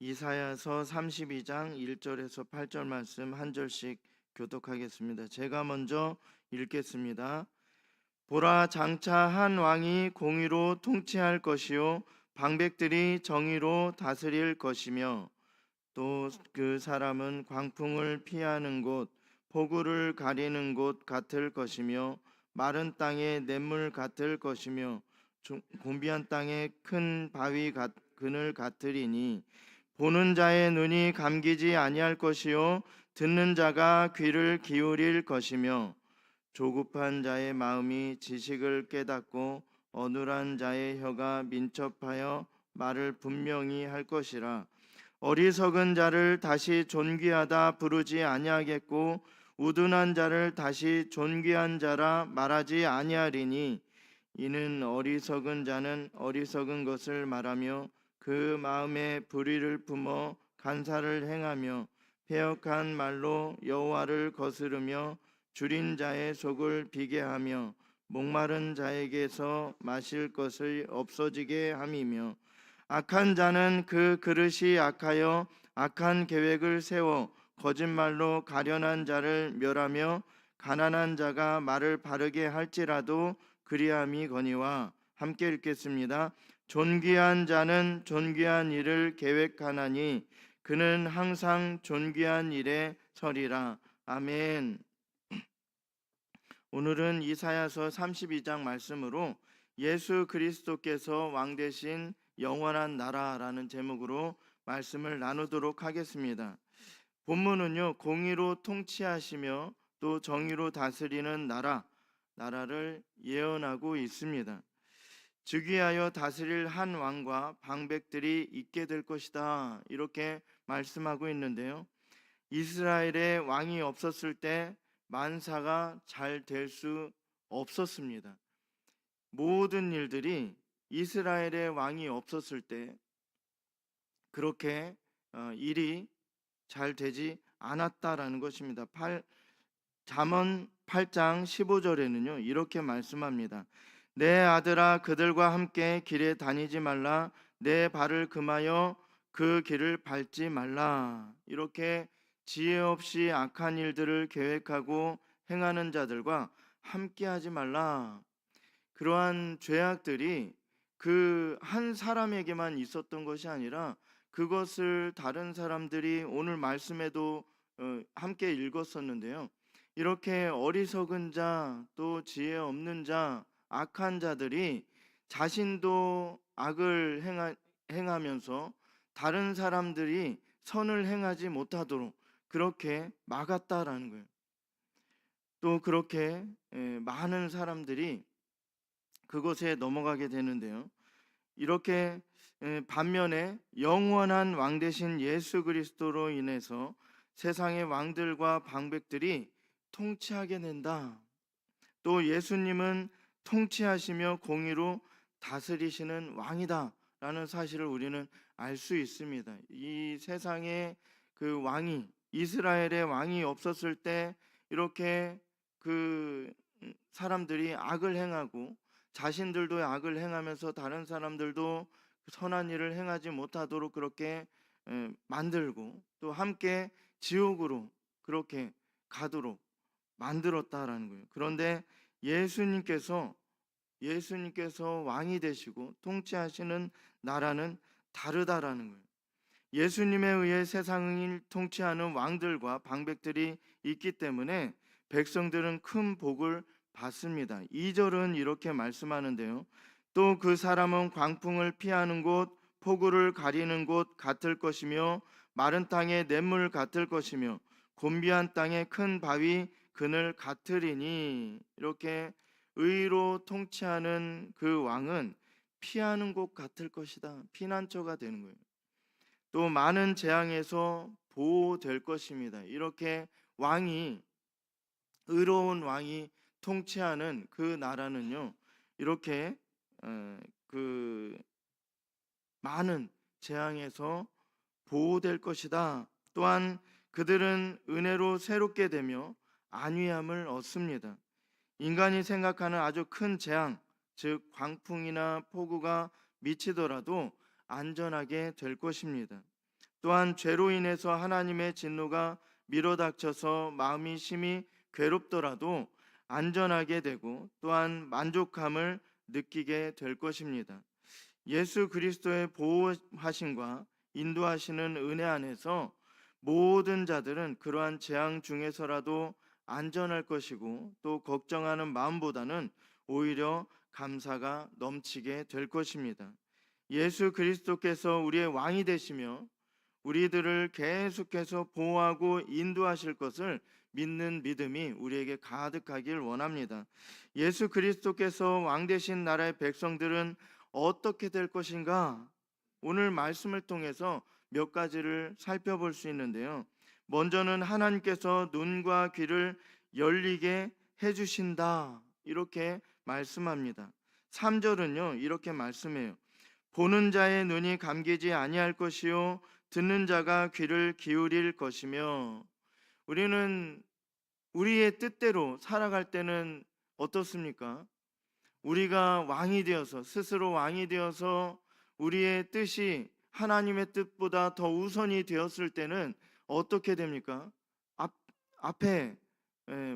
이사야서 32장 1절에서 8절 말씀 한 절씩 교독하겠습니다. 제가 먼저 읽겠습니다. 보라, 장차 한 왕이 공의로 통치할 것이요 방백들이 정의로 다스릴 것이며, 또 그 사람은 광풍을 피하는 곳, 폭우를 가리는 곳 같을 것이며, 마른 땅의 냇물 같을 것이며, 곤비한 땅의 큰 바위 그늘 같으리니, 보는 자의 눈이 감기지 아니할 것이요 듣는 자가 귀를 기울일 것이며, 조급한 자의 마음이 지식을 깨닫고 어눌한 자의 혀가 민첩하여 말을 분명히 할 것이라. 어리석은 자를 다시 존귀하다 부르지 아니하겠고, 우둔한 자를 다시 존귀한 자라 말하지 아니하리니, 이는 어리석은 자는 어리석은 것을 말하며 그 마음에 불의를 품어 간사를 행하며 패역한 말로 여호와를 거스르며 줄인 자의 속을 비게 하며 목마른 자에게서 마실 것을 없어지게 함이며, 악한 자는 그 그릇이 악하여 악한 계획을 세워 거짓말로 가련한 자를 멸하며, 가난한 자가 말을 바르게 할지라도 그리함이거니와. 함께 읽겠습니다. 존귀한 자는 존귀한 일을 계획하나니 그는 항상 존귀한 일에 서리라. 아멘. 오늘은 이사야서 32장 말씀으로 예수 그리스도께서 왕 되신 영원한 나라라는 제목으로 말씀을 나누도록 하겠습니다. 본문은요, 공의로 통치하시며 또 정의로 다스리는 나라를 예언하고 있습니다. 즉위하여 다스릴 한 왕과 방백들이 있게 될 것이다, 이렇게 말씀하고 있는데요. 이스라엘에 왕이 없었을 때 만사가 잘 될 수 없었습니다. 모든 일들이 이스라엘에 왕이 없었을 때 그렇게 일이 잘 되지 않았다라는 것입니다. 잠언 8장 15절에는요 이렇게 말씀합니다. 내 아들아, 그들과 함께 길에 다니지 말라. 내 발을 금하여 그 길을 밟지 말라. 이렇게 지혜 없이 악한 일들을 계획하고 행하는 자들과 함께하지 말라. 그러한 죄악들이 그 한 사람에게만 있었던 것이 아니라 그것을 다른 사람들이 오늘 말씀에도 함께 읽었었는데요. 이렇게 어리석은 자, 또 지혜 없는 자, 악한 자들이 자신도 악을 행하면서 다른 사람들이 선을 행하지 못하도록 그렇게 막았다라는 거예요. 또 그렇게 많은 사람들이 그곳에 넘어가게 되는데요. 이렇게 반면에 영원한 왕 되신 예수 그리스도로 인해서 세상의 왕들과 방백들이 통치하게 된다. 또 예수님은 통치하시며 공의로 다스리시는 왕이다 라는 사실을 우리는 알 수 있습니다. 이 세상에 그 왕이, 이스라엘의 왕이 없었을 때 이렇게 그 사람들이 악을 행하고 자신들도 악을 행하면서 다른 사람들도 선한 일을 행하지 못하도록 그렇게 만들고, 또 함께 지옥으로 그렇게 가도록 만들었다라는 거예요. 그런데 예수님께서 왕이 되시고 통치하시는 나라는 다르다라는 거예요. 예수님에 의해 세상을 통치하는 왕들과 방백들이 있기 때문에 백성들은 큰 복을 받습니다. 2절은 이렇게 말씀하는데요. 또 그 사람은 광풍을 피하는 곳, 폭우를 가리는 곳 같을 것이며, 마른 땅의 냇물 같을 것이며, 곤비한 땅의 큰 바위 그늘 같으리니. 이렇게 의로 통치하는 그 왕은 피하는 곳 같을 것이다. 피난처가 되는 거예요. 또 많은 재앙에서 보호될 것입니다. 이렇게 의로운 왕이 통치하는 그 나라는요, 이렇게 그 많은 재앙에서 보호될 것이다. 또한 그들은 은혜로 새롭게 되며 안위함을 얻습니다. 인간이 생각하는 아주 큰 재앙, 즉 광풍이나 폭우가 미치더라도 안전하게 될 것입니다. 또한 죄로 인해서 하나님의 진노가 밀어닥쳐서 마음이 심히 괴롭더라도 안전하게 되고 또한 만족함을 느끼게 될 것입니다. 예수 그리스도의 보호하심과 인도하시는 은혜 안에서 모든 자들은 그러한 재앙 중에서라도 안전할 것이고 또 걱정하는 마음보다는 오히려 감사가 넘치게 될 것입니다. 예수 그리스도께서 우리의 왕이 되시며 우리들을 계속해서 보호하고 인도하실 것을 믿는 믿음이 우리에게 가득하길 원합니다. 예수 그리스도께서 왕 되신 나라의 백성들은 어떻게 될 것인가? 오늘 말씀을 통해서 몇 가지를 살펴볼 수 있는데요. 먼저는 하나님께서 눈과 귀를 열리게 해주신다. 이렇게 말씀합니다. 3절은요, 이렇게 말씀해요. 보는 자의 눈이 감기지 아니할 것이요 듣는 자가 귀를 기울일 것이며. 우리는 우리의 뜻대로 살아갈 때는 어떻습니까? 우리가 왕이 되어서 스스로 왕이 되어서 우리의 뜻이 하나님의 뜻보다 더 우선이 되었을 때는 어떻게 됩니까? 앞에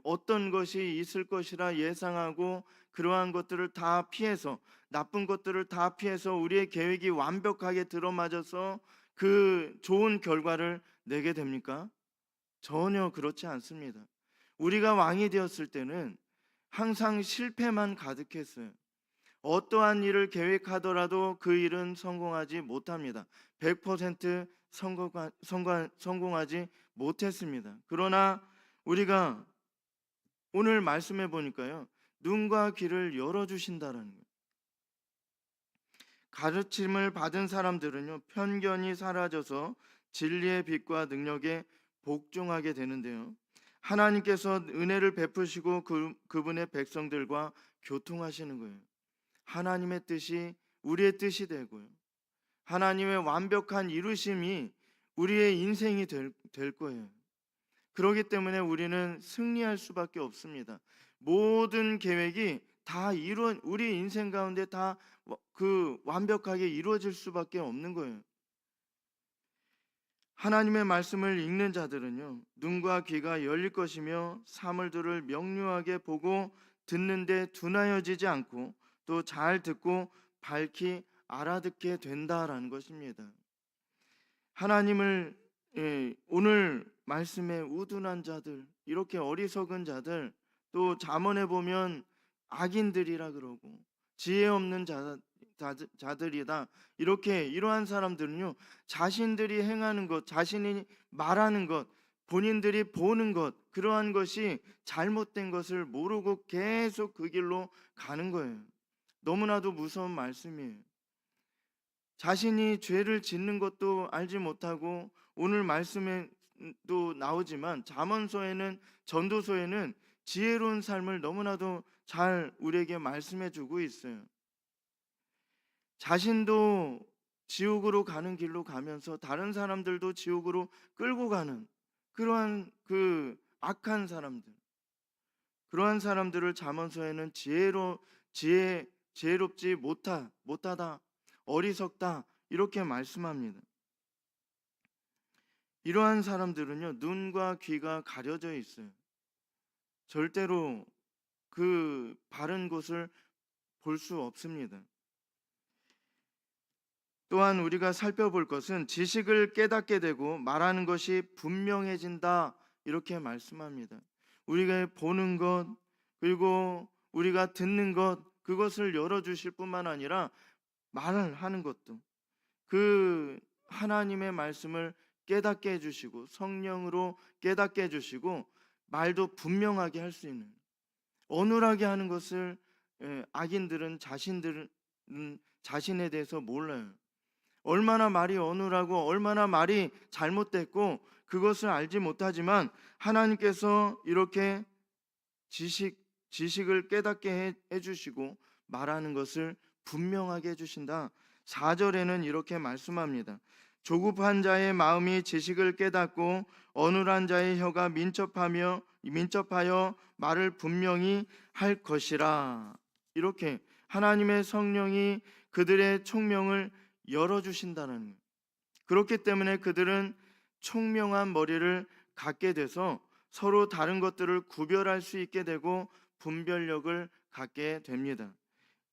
어떤 것이 있을 것이라 예상하고 그러한 것들을 다 피해서 나쁜 것들을 다 피해서 우리의 계획이 완벽하게 들어맞아서 그 좋은 결과를 내게 됩니까? 전혀 그렇지 않습니다. 우리가 왕이 되었을 때는 항상 실패만 가득했어요. 어떠한 일을 계획하더라도 그 일은 성공하지 못합니다. 100% 성공하지 못했습니다. 그러나 우리가 오늘 말씀해 보니까요, 눈과 귀를 열어주신다라는 거예요. 가르침을 받은 사람들은요, 편견이 사라져서 진리의 빛과 능력에 복종하게 되는데요. 하나님께서 은혜를 베푸시고 그분의 백성들과 교통하시는 거예요. 하나님의 뜻이 우리의 뜻이 되고요. 하나님의 완벽한 이루심이 우리의 인생이 될 거예요. 그렇기 때문에 우리는 승리할 수밖에 없습니다. 모든 계획이 다 우리 인생 가운데 다 그 완벽하게 이루어질 수밖에 없는 거예요. 하나님의 말씀을 읽는 자들은요, 눈과 귀가 열릴 것이며 사물들을 명료하게 보고 듣는데 둔하여지지 않고 또 잘 듣고 밝히 알아듣게 된다라는 것입니다. 하나님을 오늘 말씀에 우둔한 자들, 이렇게 어리석은 자들, 또 잠언에 보면 악인들이라 그러고 지혜 없는 자들이다, 이렇게 이러한 사람들은요, 자신들이 행하는 것, 자신이 말하는 것, 본인들이 보는 것, 그러한 것이 잘못된 것을 모르고 계속 그 길로 가는 거예요. 너무나도 무서운 말씀이에요. 자신이 죄를 짓는 것도 알지 못하고, 오늘 말씀에도 나오지만 잠언서에는, 전도서에는 지혜로운 삶을 너무나도 잘 우리에게 말씀해 주고 있어요. 자신도 지옥으로 가는 길로 가면서 다른 사람들도 지옥으로 끌고 가는 그러한 그 악한 사람들, 그러한 사람들을 잠언서에는 지혜롭지 못하다, 어리석다, 이렇게 말씀합니다. 이러한 사람들은요, 눈과 귀가 가려져 있어요. 절대로 그 바른 곳을 볼 수 없습니다. 또한 우리가 살펴볼 것은 지식을 깨닫게 되고 말하는 것이 분명해진다, 이렇게 말씀합니다. 우리가 보는 것, 그리고 우리가 듣는 것, 그것을 열어주실 뿐만 아니라 말을 하는 것도, 그 하나님의 말씀을 깨닫게 해주시고 성령으로 깨닫게 해주시고 말도 분명하게 할 수 있는, 어눌하게 하는 것을 악인들은 자신에 대해서 몰라요. 얼마나 말이 어눌하고 얼마나 말이 잘못됐고 그것을 알지 못하지만 하나님께서 이렇게 지식을 깨닫게 해주시고 말하는 것을 분명하게 해주신다. 4절에는 이렇게 말씀합니다. 조급한 자의 마음이 지식을 깨닫고 어눌한 자의 혀가 민첩하여 말을 분명히 할 것이라. 이렇게 하나님의 성령이 그들의 총명을 열어주신다는 거예요. 그렇기 때문에 그들은 총명한 머리를 갖게 돼서 서로 다른 것들을 구별할 수 있게 되고 분별력을 갖게 됩니다.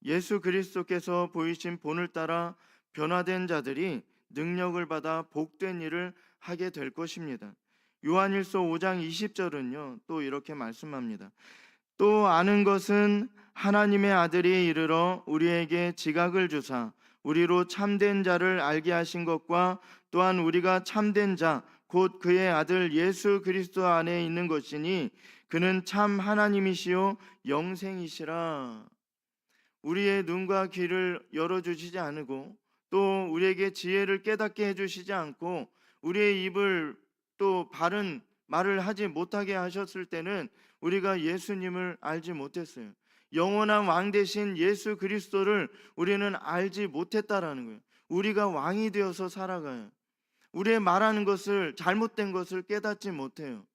예수 그리스도께서 보이신 본을 따라 변화된 자들이 능력을 받아 복된 일을 하게 될 것입니다. 요한일서 5장 20절은요, 또 이렇게 말씀합니다. 또 아는 것은 하나님의 아들이 이르러 우리에게 지각을 주사 우리로 참된 자를 알게 하신 것과 또한 우리가 참된 자 곧 그의 아들 예수 그리스도 안에 있는 것이니 그는 참 하나님이시요 영생이시라. 우리의 눈과 귀를 열어주시지 않고 또 우리에게 지혜를 깨닫게 해주시지 않고 우리의 입을 또 바른 말을 하지 못하게 하셨을 때는 우리가 예수님을 알지 못했어요. 영원한 왕 되신 예수 그리스도를 우리는 알지 못했다라는 거예요. 우리가 왕이 되어서 살아가요. 우리의 말하는 것을, 잘못된 것을 깨닫지 못해요.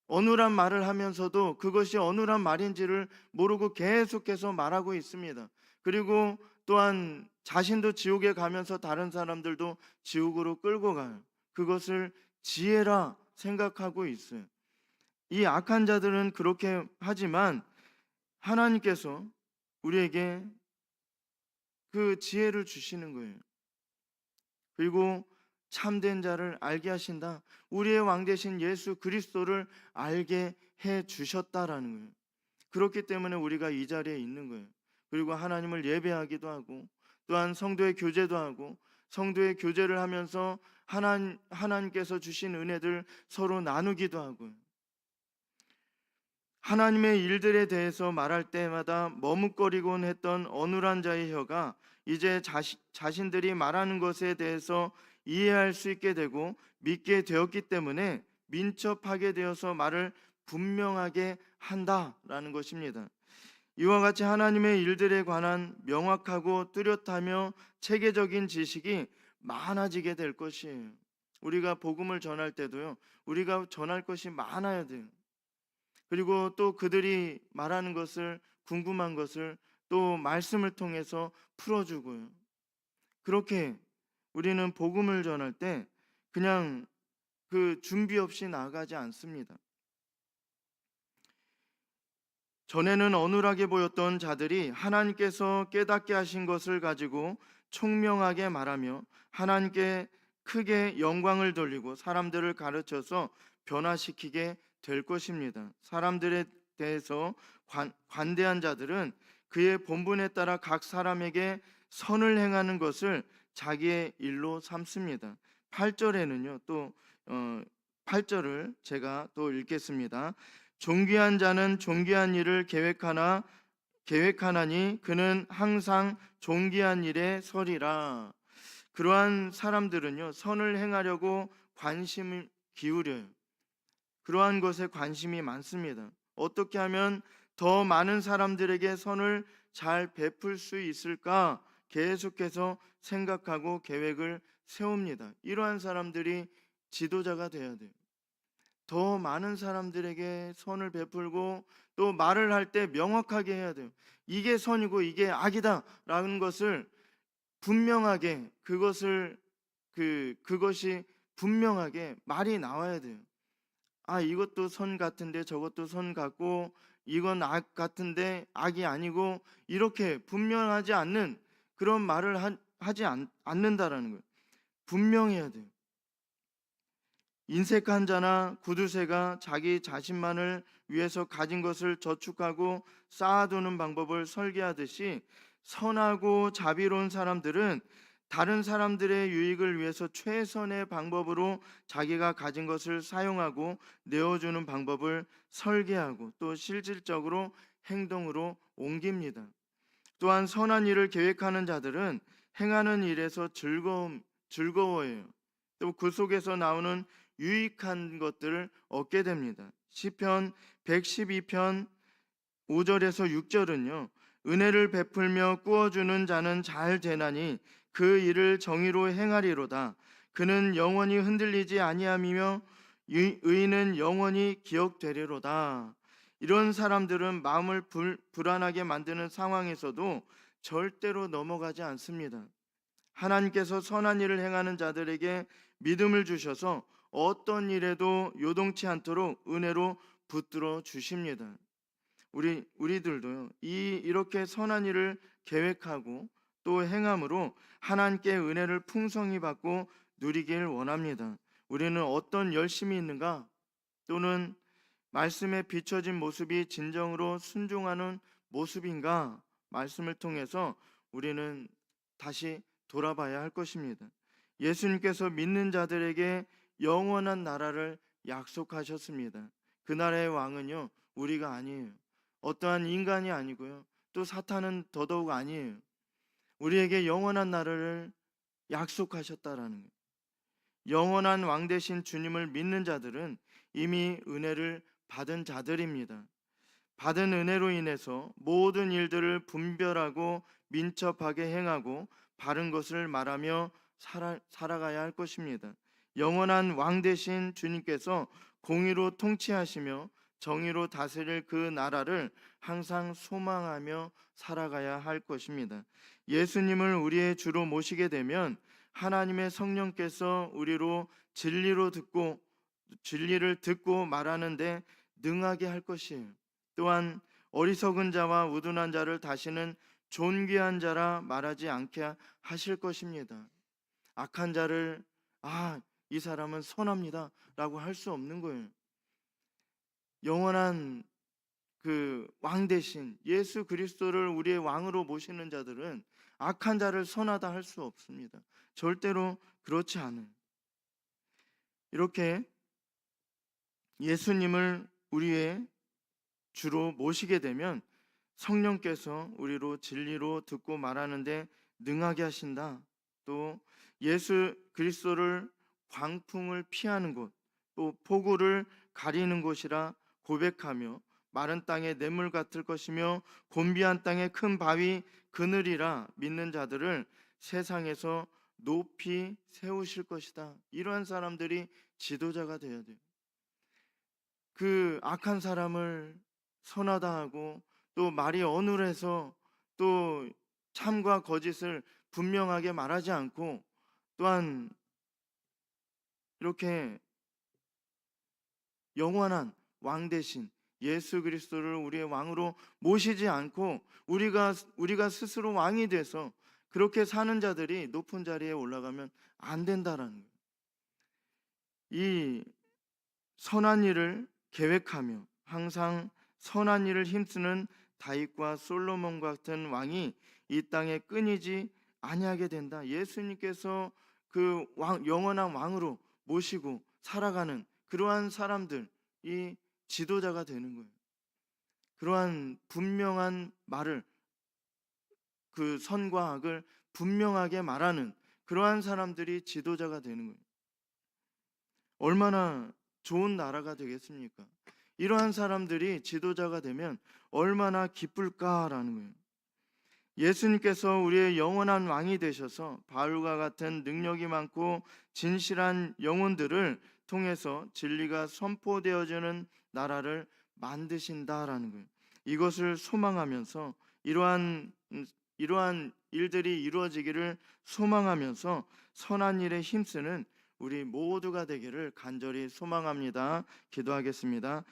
어눌한 말을 하면서도 그것이 어눌한 말인지를 모르고 계속해서 말하고 있습니다. 그리고 또한 자신도 지옥에 가면서 다른 사람들도 지옥으로 끌고 가요. 그것을 지혜라 생각하고 있어요. 이 악한 자들은 그렇게 하지만 하나님께서 우리에게 그 지혜를 주시는 거예요. 그리고 참된 자를 알게 하신다. 우리의 왕 되신 예수 그리스도를 알게 해 주셨다라는 거예요. 그렇기 때문에 우리가 이 자리에 있는 거예요. 그리고 하나님을 예배하기도 하고 또한 성도의 교제도 하고 성도의 교제를 하면서 하나님께서 주신 은혜들 서로 나누기도 하고요. 하나님의 일들에 대해서 말할 때마다 머뭇거리곤 했던 어눌한 자의 혀가 이제 자신들이 말하는 것에 대해서 이해할 수 있게 되고 믿게 되었기 때문에 민첩하게 되어서 말을 분명하게 한다라는 것입니다. 이와 같이 하나님의 일들에 관한 명확하고 뚜렷하며 체계적인 지식이 많아지게 될 것이에요. 우리가 복음을 전할 때도요, 우리가 전할 것이 많아야 돼요. 그리고 또 그들이 말하는 것을, 궁금한 것을 또 말씀을 통해서 풀어주고요. 그렇게 우리는 복음을 전할 때 그냥 그 준비 없이 나아가지 않습니다. 전에는 어눌하게 보였던 자들이 하나님께서 깨닫게 하신 것을 가지고 총명하게 말하며 하나님께 크게 영광을 돌리고 사람들을 가르쳐서 변화시키게 될 것입니다. 사람들에 대해서 관대한 자들은 그의 본분에 따라 각 사람에게 선을 행하는 것을 자기의 일로 삼습니다. 8절에는요, 또 8절을 제가 또 읽겠습니다. 존귀한 자는 존귀한 일을 계획하나니 그는 항상 존귀한 일에 서리라. 그러한 사람들은요, 선을 행하려고 관심을 기울여요. 그러한 것에 관심이 많습니다. 어떻게 하면 더 많은 사람들에게 선을 잘 베풀 수 있을까 계속해서 생각하고 계획을 세웁니다. 이러한 사람들이 지도자가 되어야 돼요. 더 많은 사람들에게 선을 베풀고 또 말을 할 때 명확하게 해야 돼요. 이게 선이고 이게 악이다 라는 것을 분명하게, 그것이 분명하게 말이 나와야 돼요. 아, 이것도 선 같은데 저것도 선 같고 이건 악 같은데 악이 아니고, 이렇게 분명하지 않는 그런 말을 하지 않는다라는 거예요. 분명해야 돼요. 인색한 자나 구두쇠가 자기 자신만을 위해서 가진 것을 저축하고 쌓아두는 방법을 설계하듯이 선하고 자비로운 사람들은 다른 사람들의 유익을 위해서 최선의 방법으로 자기가 가진 것을 사용하고 내어주는 방법을 설계하고 또 실질적으로 행동으로 옮깁니다. 또한 선한 일을 계획하는 자들은 행하는 일에서 즐거워해요. 또 그 속에서 나오는 유익한 것들을 얻게 됩니다. 시편 112편 5절에서 6절은요, 은혜를 베풀며 꾸어주는 자는 잘 되나니 그 일을 정의로 행하리로다. 그는 영원히 흔들리지 아니함이며 의인은 영원히 기억되리로다. 이런 사람들은 마음을 불안하게 만드는 상황에서도 절대로 넘어가지 않습니다. 하나님께서 선한 일을 행하는 자들에게 믿음을 주셔서 어떤 일에도 요동치 않도록 은혜로 붙들어 주십니다. 우리들도요. 이렇게 선한 일을 계획하고 또 행함으로 하나님께 은혜를 풍성히 받고 누리길 원합니다. 우리는 어떤 열심이 있는가? 또는 말씀에 비춰진 모습이 진정으로 순종하는 모습인가? 말씀을 통해서 우리는 다시 돌아봐야 할 것입니다. 예수님께서 믿는 자들에게 영원한 나라를 약속하셨습니다. 그 나라의 왕은요, 우리가 아니에요. 어떠한 인간이 아니고요. 또 사탄은 더더욱 아니에요. 우리에게 영원한 나라를 약속하셨다라는 거예요. 영원한 왕 되신 주님을 믿는 자들은 이미 은혜를 받은 자들입니다. 받은 은혜로 인해서 모든 일들을 분별하고 민첩하게 행하고 바른 것을 말하며 살아가야 할 것입니다. 영원한 왕 되신 주님께서 공의로 통치하시며 정의로 다스릴 그 나라를 항상 소망하며 살아가야 할 것입니다. 예수님을 우리의 주로 모시게 되면 하나님의 성령께서 우리로 진리를 듣고 말하는데 능하게 할 것이에요. 또한 어리석은 자와 우둔한 자를 다시는 존귀한 자라 말하지 않게 하실 것입니다. 악한 자를 이 사람은 선합니다 라고 할 수 없는 거예요. 영원한 그 왕 대신 예수 그리스도를 우리의 왕으로 모시는 자들은 악한 자를 선하다 할 수 없습니다. 절대로 그렇지 않아요. 이렇게 예수님을 우리의 주로 모시게 되면 성령께서 우리로 진리로 듣고 말하는데 능하게 하신다. 또 예수 그리스도를 광풍을 피하는 곳, 또 폭우를 가리는 곳이라 고백하며 마른 땅에 냇물 같을 것이며 곤비한 땅에 큰 바위 그늘이라 믿는 자들을 세상에서 높이 세우실 것이다. 이러한 사람들이 지도자가 되어야 돼요. 그 악한 사람을 선하다 하고 또 말이 어눌해서 또 참과 거짓을 분명하게 말하지 않고 또한 이렇게 영원한 왕 대신 예수 그리스도를 우리의 왕으로 모시지 않고 우리가 스스로 왕이 돼서 그렇게 사는 자들이 높은 자리에 올라가면 안 된다라는 거예요. 이 선한 일을 계획하며 항상 선한 일을 힘쓰는 다윗과 솔로몬과 같은 왕이 이 땅에 끊이지 아니하게 된다. 예수님께서 그 영원한 왕으로 모시고 살아가는 그러한 사람들이 지도자가 되는 거예요. 그러한 분명한 말을, 그 선과 악을 분명하게 말하는 그러한 사람들이 지도자가 되는 거예요. 얼마나 좋은 나라가 되겠습니까? 이러한 사람들이 지도자가 되면 얼마나 기쁠까라는 거예요. 예수님께서 우리의 영원한 왕이 되셔서 바울과 같은 능력이 많고 진실한 영혼들을 통해서 진리가 선포되어지는 나라를 만드신다라는 거예요. 이것을 소망하면서 이러한 일들이 이루어지기를 소망하면서 선한 일에 힘쓰는 우리 모두가 되기를 간절히 소망합니다. 기도하겠습니다.